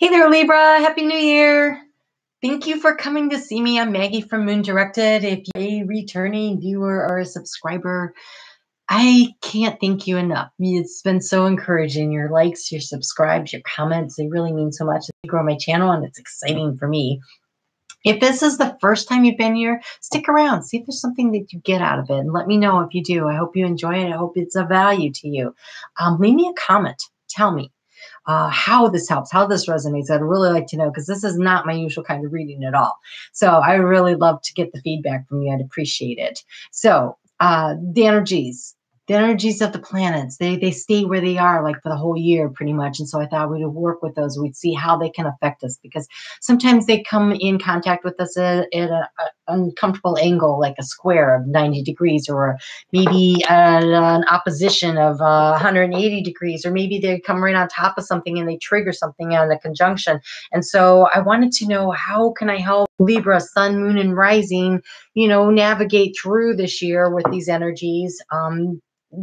Hey there, Libra. Happy New Year. Thank you for coming to see me. I'm Maggie from Moon Directed. If you're a returning viewer or a subscriber, I can't thank you enough. It's been so encouraging. Your likes, your subscribes, your comments, they really mean so much. They grow my channel and it's exciting for me. If this is the first time you've been here, stick around. See if there's something that you get out of it. And let me know if you do. I hope you enjoy it. I hope it's of value to you. Leave me a comment. Tell me how this helps, how this resonates. I'd really like to know because this is not my usual kind of reading at all. So I really love to get the feedback from you. I'd appreciate it. So the energies of the planets, they stay where they are like for the whole year pretty much. And so I thought we would work with those. We'd see how they can affect us because sometimes they come in contact with us at an uncomfortable angle, like a square of 90 degrees, or maybe an opposition of 180 degrees, or maybe they come right on top of something and they trigger something on the conjunction. And so I wanted to know, how can I help Libra, Sun, Moon, and Rising, navigate through this year with these energies,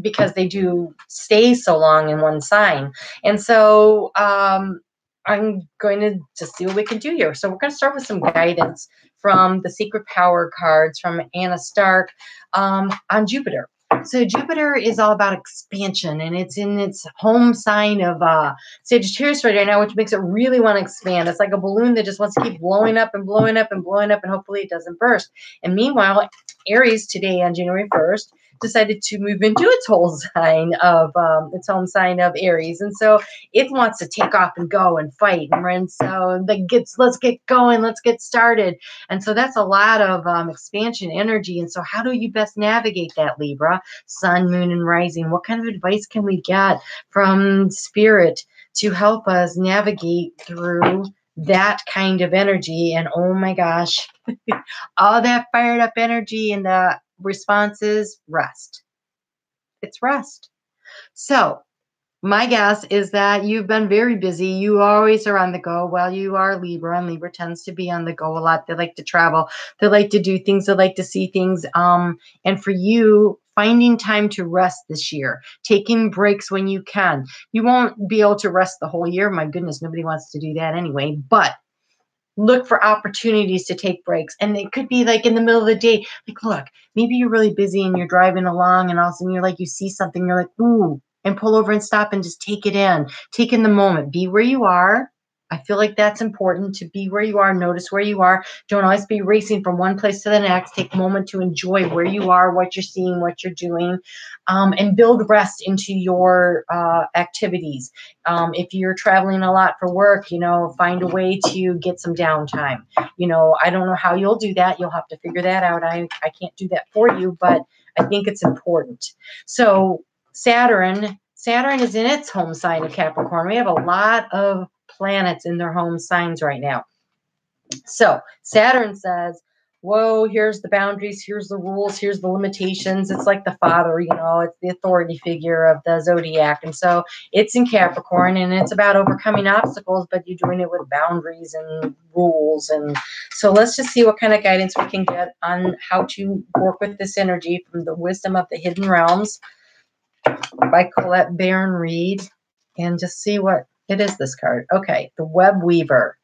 because they do stay so long in one sign. And so I'm going to just see what we can do here. So we're going to start with some guidance from the Secret Power cards from Anna Stark on Jupiter. So Jupiter is all about expansion, and it's in its home sign of Sagittarius right now, which makes it really want to expand. It's like a balloon that just wants to keep blowing up and blowing up and blowing up, and hopefully it doesn't burst. And meanwhile, Aries today on January 1st decided to move into its whole sign of its home sign of Aries, and so it wants to take off and go and fight, and so let's get going, let's get started. And so that's a lot of expansion energy. And so how do you best navigate that, Libra, Sun, Moon, and Rising? What kind of advice can we get from Spirit to help us navigate through that kind of energy? And oh my gosh, all that fired up energy, and the response is rest. It's rest. So my guess is that you've been very busy. You always are on the go. Well, you are Libra, and Libra tends to be on the go a lot. They like to travel. They like to do things. They like to see things. And for you, finding time to rest this year, taking breaks when you can. You won't be able to rest the whole year. My goodness, nobody wants to do that anyway. But look for opportunities to take breaks. And it could be like in the middle of the day. Like, look, maybe you're really busy and you're driving along, and all of a sudden you're like, you see something, you're like, ooh, and pull over and stop and just take it in. Take in the moment. Be where you are. I feel like that's important, to be where you are. Notice where you are. Don't always be racing from one place to the next. Take a moment to enjoy where you are, what you're seeing, what you're doing, and build rest into your activities. If you're traveling a lot for work, find a way to get some downtime. I don't know how you'll do that. You'll have to figure that out. I can't do that for you, but I think it's important. So Saturn is in its home sign of Capricorn. We have a lot of planets in their home signs right now. So Saturn says, whoa, here's the boundaries, here's the rules, here's the limitations. It's like the father, it's the authority figure of the zodiac. And so it's in Capricorn, and it's about overcoming obstacles, but you're doing it with boundaries and rules. And so let's just see what kind of guidance we can get on how to work with this energy from the wisdom of the hidden realms by Colette Baron Reed, and just see what it is, this card. Okay, the Web Weaver.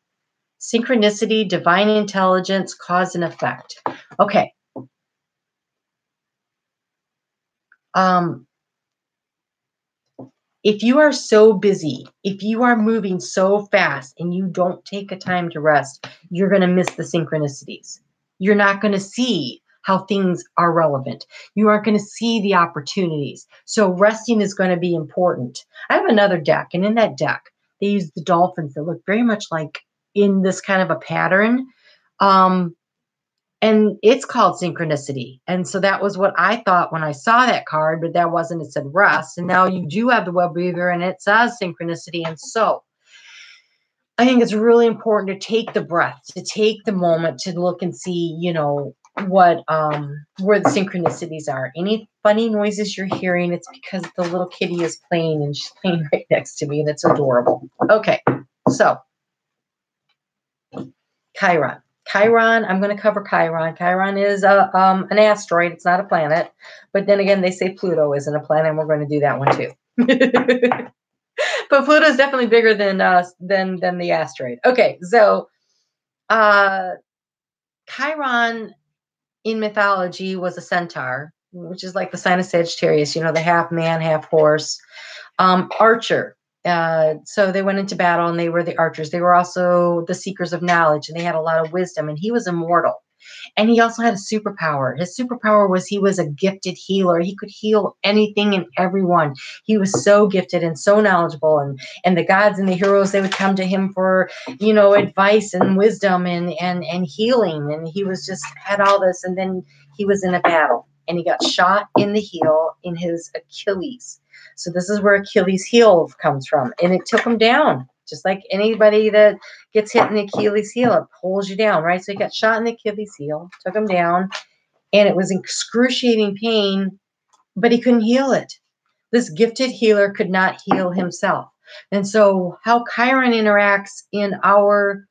Synchronicity, divine intelligence, cause and effect. Okay. If you are so busy, if you are moving so fast and you don't take a time to rest, you're going to miss the synchronicities. You're not going to see how things are relevant. You aren't going to see the opportunities. So resting is going to be important. I have another deck, and in that deck, they use the dolphins that look very much like in this kind of a pattern. And it's called synchronicity. And so that was what I thought when I saw that card, but that wasn't. It said rest. And now you do have the Web Weaver, and it says synchronicity. And so I think it's really important to take the breath, to take the moment to look and see, what where the synchronicities are. Any funny noises you're hearing, it's because the little kitty is playing, and she's playing right next to me, and it's adorable. Okay, so Chiron. I'm going to cover Chiron. Chiron is an asteroid. It's not a planet. But then again, they say Pluto isn't a planet, and we're going to do that one too. But Pluto is definitely bigger than the asteroid. Okay, so uh, Chiron in mythology was a centaur, which is like the sign of Sagittarius. You know, the half man, half horse. Archer. So they went into battle and they were the archers. They were also the seekers of knowledge and they had a lot of wisdom. And he was immortal. And he also had a superpower. His superpower was he was a gifted healer. He could heal anything and everyone. He was so gifted and so knowledgeable. And the gods and the heroes, they would come to him for, you know, advice and wisdom and healing. And he was just had all this. And then he was in a battle and he got shot in the heel in his Achilles. So this is where Achilles heel comes from. And it took him down. Just like anybody that gets hit in the Achilles heel, it pulls you down, right? So he got shot in the Achilles heel, took him down, and it was excruciating pain, but he couldn't heal it. This gifted healer could not heal himself. And so how Chiron interacts in our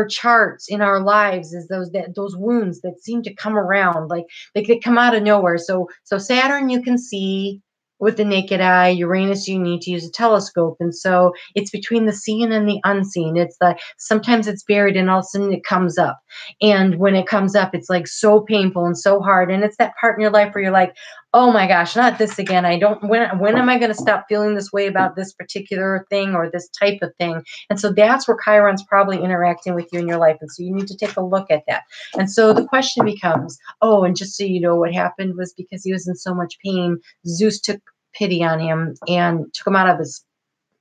charts, in our lives, is those wounds that seem to come around, like they come out of nowhere. So Saturn you can see with the naked eye. Uranus you need to use a telescope, and so it's between the seen and the unseen. It's like sometimes it's buried and all of a sudden it comes up, and when it comes up it's like so painful and so hard, and it's that part in your life where you're like, oh my gosh, not this again. I don't, when am I going to stop feeling this way about this particular thing or this type of thing? And so that's where Chiron's probably interacting with you in your life. And so you need to take a look at that. And so the question becomes, oh, and just so you know, what happened was because he was in so much pain, Zeus took pity on him and took him out of his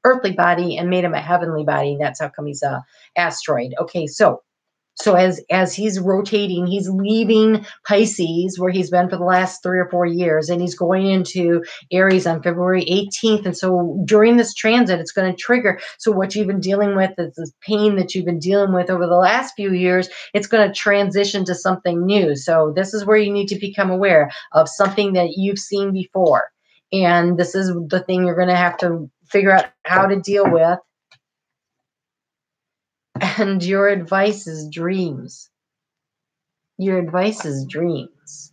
earthly body and made him a heavenly body. That's how come he's a asteroid. Okay, so as he's rotating, he's leaving Pisces, where he's been for the last 3 or 4 years, and he's going into Aries on February 18th. And so during this transit, it's going to trigger. So what you've been dealing with is this pain that you've been dealing with over the last few years. It's going to transition to something new. So this is where you need to become aware of something that you've seen before. And this is the thing you're going to have to figure out how to deal with. And your advice is dreams. Your advice is dreams.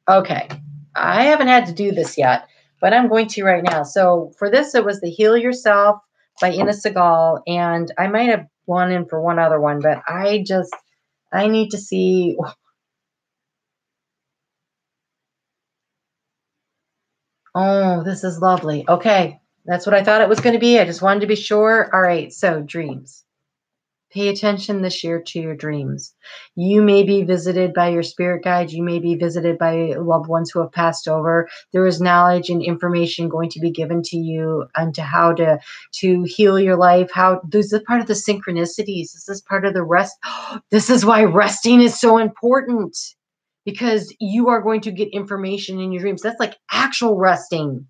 Okay. I haven't had to do this yet, but I'm going to right now. So for this, it was the Heal Yourself by Ina Segal. And I might have gone in for one other one, but I need to see. Oh, this is lovely. Okay. That's what I thought it was going to be. I just wanted to be sure. All right. So dreams. Pay attention this year to your dreams. You may be visited by your spirit guides. You may be visited by loved ones who have passed over. There is knowledge and information going to be given to you on to how to heal your life. How this is part of the synchronicities. This is part of the rest. This is why resting is so important, because you are going to get information in your dreams. That's like actual resting.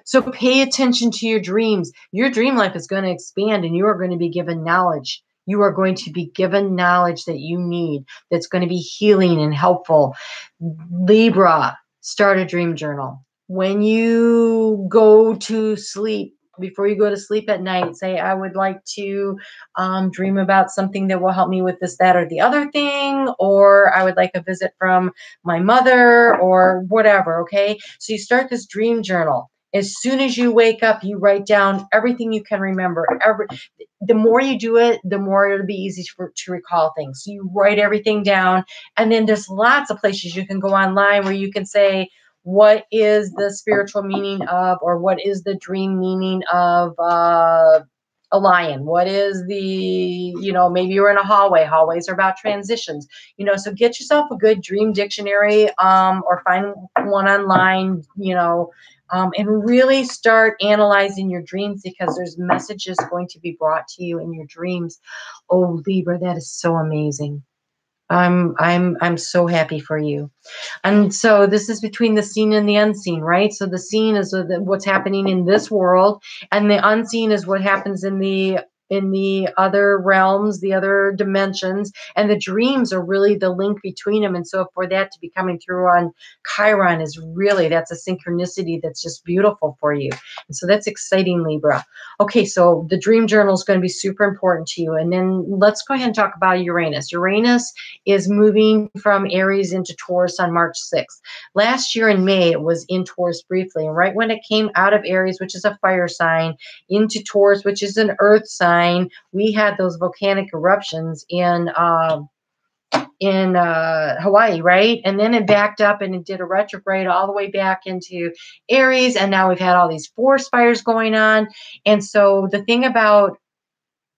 So pay attention to your dreams. Your dream life is going to expand, and you are going to be given knowledge. You are going to be given knowledge that you need, that's going to be healing and helpful. Libra, start a dream journal. When you go to sleep, before you go to sleep at night, say, I would like to dream about something that will help me with this, that, or the other thing, or I would like a visit from my mother, or whatever, okay? So you start this dream journal. As soon as you wake up, you write down everything you can remember. The more you do it, the more it'll be easy to recall things. So you write everything down, and then there's lots of places you can go online where you can say, what is the spiritual meaning of, or what is the dream meaning of a lion? What is the, maybe you're in a hallway. Hallways are about transitions, so get yourself a good dream dictionary, or find one online, and really start analyzing your dreams, because there's messages going to be brought to you in your dreams. Oh, Libra, that is so amazing. I'm so happy for you. And so this is between the seen and the unseen, right? So the seen is what's happening in this world, and the unseen is what happens in the in the other realms, the other dimensions, and the dreams are really the link between them. And so for that to be coming through on Chiron is really, that's a synchronicity that's just beautiful for you. And so that's exciting, Libra. Okay, so the dream journal is going to be super important to you. And then let's go ahead and talk about Uranus. Uranus is moving from Aries into Taurus on March 6th. Last year in May, it was in Taurus briefly. And right when it came out of Aries, which is a fire sign, into Taurus, which is an earth sign, we had those volcanic eruptions in Hawaii, right? And then it backed up and it did a retrograde all the way back into Aries. And now we've had all these forest fires going on. And so the thing about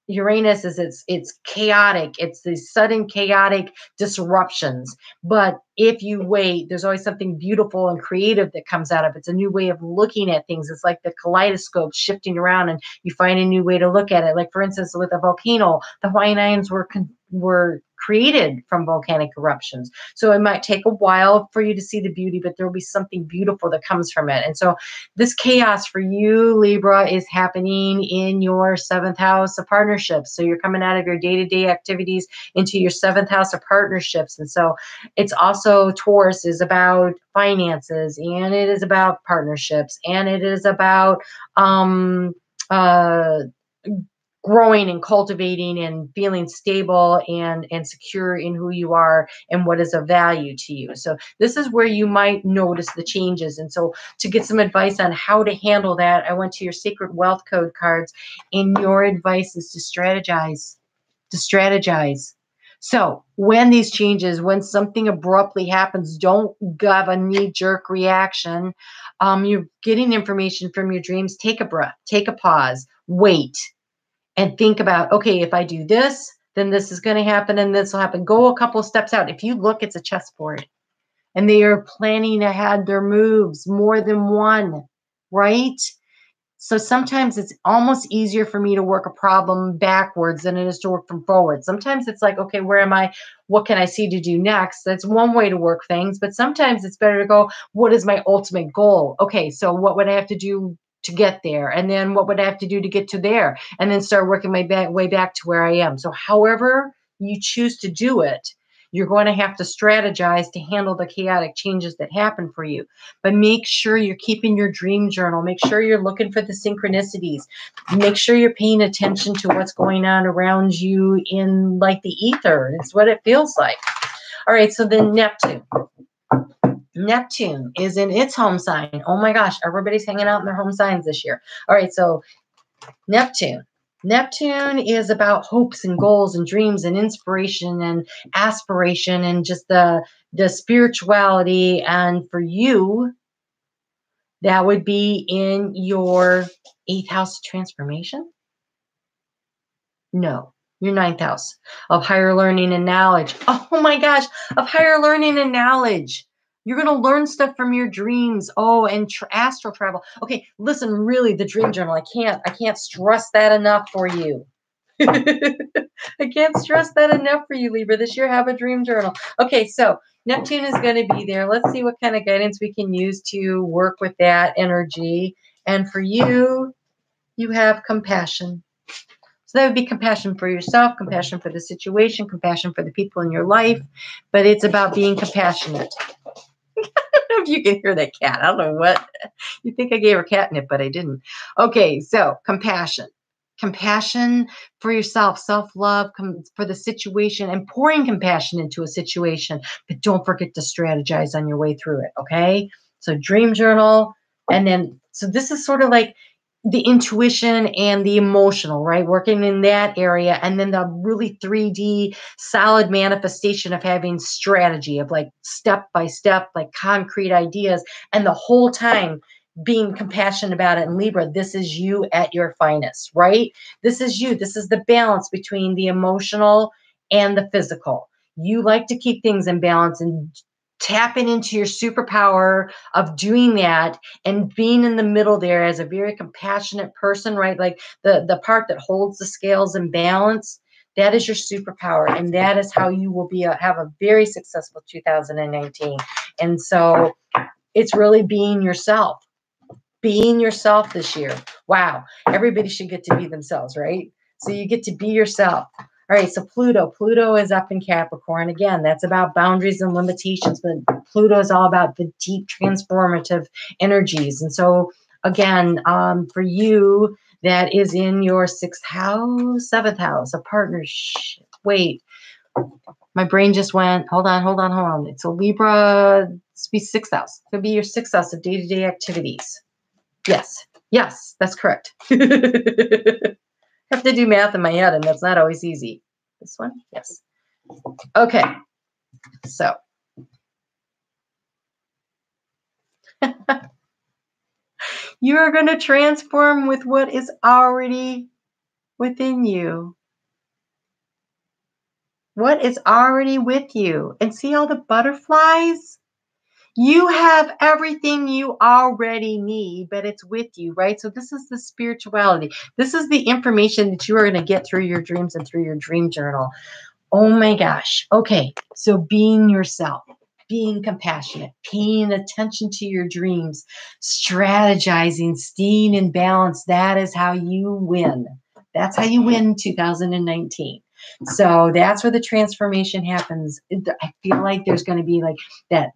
Uranus is it's chaotic. It's these sudden chaotic disruptions. But if you wait, there's always something beautiful and creative that comes out of it. It's a new way of looking at things. It's like the kaleidoscope shifting around and you find a new way to look at it. Like, for instance, with a volcano, the Hawaiian Islands were created from volcanic eruptions. So it might take a while for you to see the beauty, but there will be something beautiful that comes from it. And so this chaos for you, Libra, is happening in your 7th house of partnerships. So you're coming out of your day-to-day activities into your 7th house of partnerships. And so it's also, Taurus is about finances, and it is about partnerships, and it is about growing and cultivating and feeling stable and secure in who you are and what is of value to you. So this is where you might notice the changes. And so to get some advice on how to handle that, I went to your Sacred Wealth Code cards, and your advice is to strategize. To strategize. So when these changes, when something abruptly happens, don't have a knee-jerk reaction. You're getting information from your dreams. Take a breath, take a pause, wait, and think about, okay, if I do this, then this is going to happen and this will happen. Go a couple of steps out. If you look, it's a chessboard and they are planning ahead their moves, more than one, right? So sometimes it's almost easier for me to work a problem backwards than it is to work from forward. Sometimes it's like, okay, where am I? What can I see to do next? That's one way to work things. But sometimes it's better to go, what is my ultimate goal? Okay, so what would I have to do to get there? And then what would I have to do to get to there? And then start working my way back to where I am. So however you choose to do it, you're going to have to strategize to handle the chaotic changes that happen for you. But make sure you're keeping your dream journal. Make sure you're looking for the synchronicities. Make sure you're paying attention to what's going on around you in like the ether. It's what it feels like. All right, so then Neptune. Neptune is in its home sign. Oh my gosh, everybody's hanging out in their home signs this year. All right, so Neptune. Neptune is about hopes and goals and dreams and inspiration and aspiration and just the spirituality. And for you, that would be in your 8th house of transformation. No, your 9th house of higher learning and knowledge. Oh my gosh, of higher learning and knowledge. You're going to learn stuff from your dreams. Oh, and astral travel. Okay, listen, really, the dream journal. I can't stress that enough for you. I can't stress that enough for you, Libra. This year, have a dream journal. Okay, so Neptune is going to be there. Let's see what kind of guidance we can use to work with that energy. And for you, you have compassion. So that would be compassion for yourself, compassion for the situation, compassion for the people in your life. But it's about being compassionate. I don't know if you can hear that cat. I don't know what. You think I gave her catnip, but I didn't. Okay, so compassion. Compassion for yourself, self-love for the situation, and pouring compassion into a situation. But don't forget to strategize on your way through it, okay? So dream journal. And then, so this is sort of like the intuition and the emotional, right? Working in that area. And then the really 3D solid manifestation of having strategy of like step by step, like concrete ideas. And the whole time being compassionate about it. And Libra, this is you at your finest, right? This is you. This is the balance between the emotional and the physical. You like to keep things in balance and tapping into your superpower of doing that and being in the middle there as a very compassionate person, right? Like the part that holds the scales in balance, that is your superpower. And that is how you will have a very successful 2019. And so it's really being yourself this year. Wow. Everybody should get to be themselves, right? So you get to be yourself. All right, so Pluto is up in Capricorn. Again, that's about boundaries and limitations, but Pluto is all about the deep transformative energies. And so again, for you, that is in your 6th house, 7th house, a partnership. Wait, my brain just went, hold on. It's a Libra, it's be 6th house. It could be your 6th house of day-to-day activities. Yes, that's correct. I have to do math in my head, and that's not always easy. This one? Yes. Okay. So you are going to transform with what is already within you. What is already with you? And see all the butterflies? You have everything you already need, but it's with you, right? So this is the spirituality. This is the information that you are going to get through your dreams and through your dream journal. Oh my gosh. Okay. So being yourself, being compassionate, paying attention to your dreams, strategizing, staying in balance. That is how you win. That's how you win 2019. So that's where the transformation happens. I feel like there's going to be like that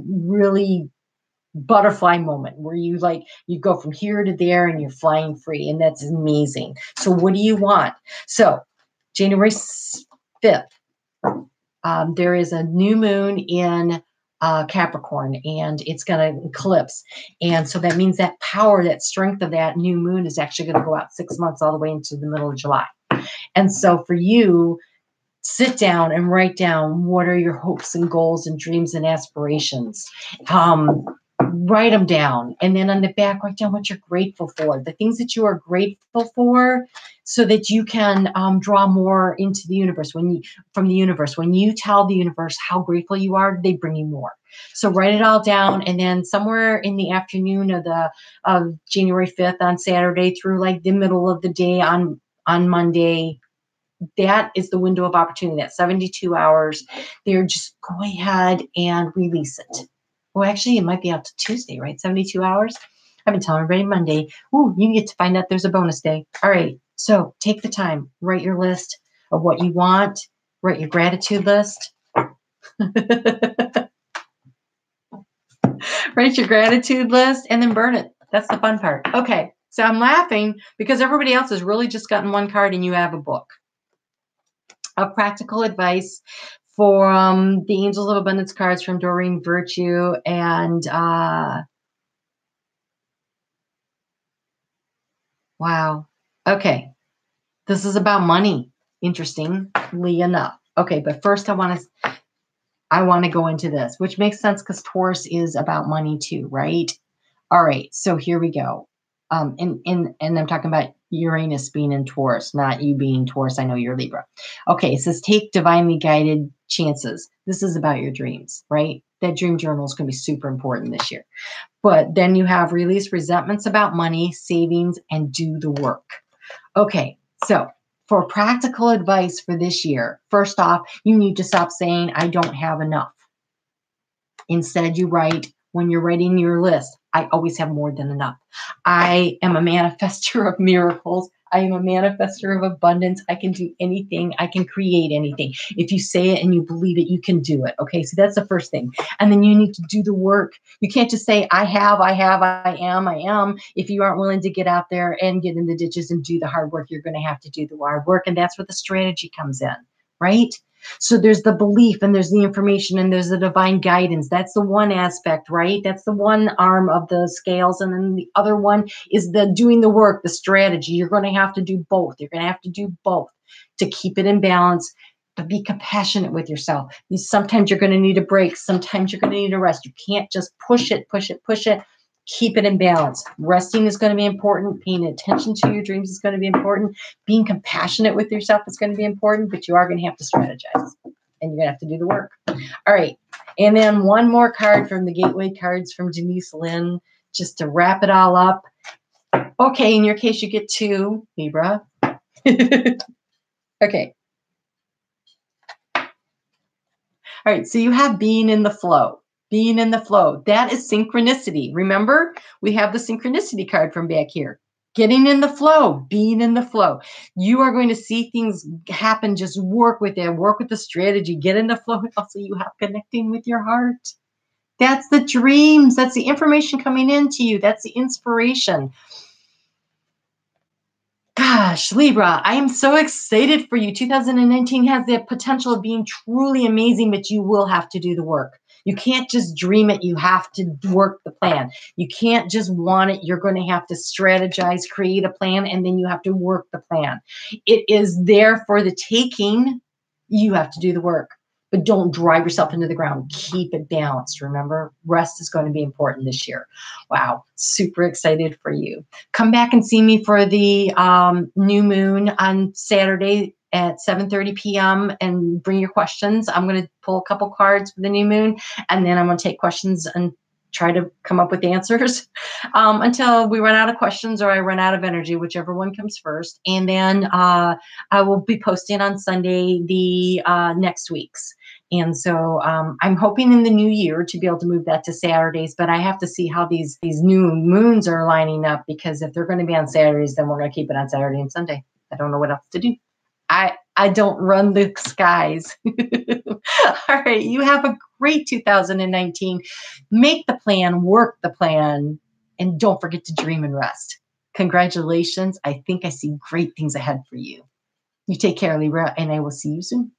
really butterfly moment where you go from here to there and you're flying free, and that's amazing. So what do you want? So January 5th, there is a new moon in Capricorn, and it's going to eclipse. And so that means that power, that strength of that new moon is actually going to go out 6 months all the way into the middle of July. And so for you, sit down and write down what are your hopes and goals and dreams and aspirations. Write them down. And then on the back, write down what you're grateful for, the things that you are grateful for, so that you can draw more into the universe. From the universe, when you tell the universe how grateful you are, they bring you more. So write it all down. And then somewhere in the afternoon of January 5th on Saturday through like the middle of the day on Monday, that is the window of opportunity, that 72 hours. They're just go ahead and release it. Well, actually, it might be out to Tuesday, right? 72 hours. I've been telling everybody Monday. Ooh, you get to find out there's a bonus day. All right. So take the time, write your list of what you want, write your gratitude list. Write your gratitude list and then burn it. That's the fun part. Okay. So I'm laughing because everybody else has really just gotten one card and you have a book. Of practical advice from the Angels of Abundance cards from Doreen Virtue. And wow. Okay. This is about money, interestingly enough. Okay, but first I want to go into this, which makes sense because Taurus is about money too, right? All right, so here we go. And I'm talking about Uranus being in Taurus, not you being Taurus. I know you're Libra. Okay, it says take divinely guided chances. This is about your dreams, right? That dream journal is going to be super important this year. But then you have release resentments about money, savings, and do the work. Okay, so for practical advice for this year, first off, you need to stop saying, I don't have enough. Instead, you write, when you're writing your list, I always have more than enough. I am a manifester of miracles. I am a manifester of abundance. I can do anything. I can create anything. If you say it and you believe it, you can do it. Okay, so that's the first thing. And then you need to do the work. You can't just say, I am. If you aren't willing to get out there and get in the ditches and do the hard work, you're going to have to do the hard work. And that's where the strategy comes in, right? So there's the belief and there's the information and there's the divine guidance. That's the one aspect, right? That's the one arm of the scales. And then the other one is the doing the work, the strategy. You're going to have to do both. You're going to have to do both to keep it in balance, but be compassionate with yourself. Sometimes you're going to need a break. Sometimes you're going to need a rest. You can't just push it. Keep it in balance. Resting is going to be important. Paying attention to your dreams is going to be important. Being compassionate with yourself is going to be important, but you are going to have to strategize and you're going to have to do the work. All right. And then one more card from the Gateway cards from Denise Lynn, just to wrap it all up. Okay. In your case, you get 2, Libra. Okay. All right. So you have being in the flow. Being in the flow. That is synchronicity. Remember, we have the synchronicity card from back here. Getting in the flow, being in the flow. You are going to see things happen. Just work with it, work with the strategy, get in the flow. Also, you have connecting with your heart. That's the dreams. That's the information coming into you. That's the inspiration. Gosh, Libra, I am so excited for you. 2019 has the potential of being truly amazing, but you will have to do the work. You can't just dream it. You have to work the plan. You can't just want it. You're going to have to strategize, create a plan, and then you have to work the plan. It is there for the taking. You have to do the work, but don't drive yourself into the ground. Keep it balanced. Remember, rest is going to be important this year. Wow, super excited for you. Come back and see me for the new moon on Saturday at 7:30 p.m. and bring your questions. I'm going to pull a couple cards for the new moon, and then I'm going to take questions and try to come up with answers until we run out of questions or I run out of energy, whichever one comes first. And then I will be posting on Sunday the next week's. And so I'm hoping in the new year to be able to move that to Saturdays, but I have to see how these new moons are lining up, because if they're going to be on Saturdays, then we're going to keep it on Saturday and Sunday. I don't know what else to do. I don't run the skies. All right, you have a great 2019. Make the plan, work the plan, and don't forget to dream and rest. Congratulations. I think I see great things ahead for you. You take care, Libra, and I will see you soon.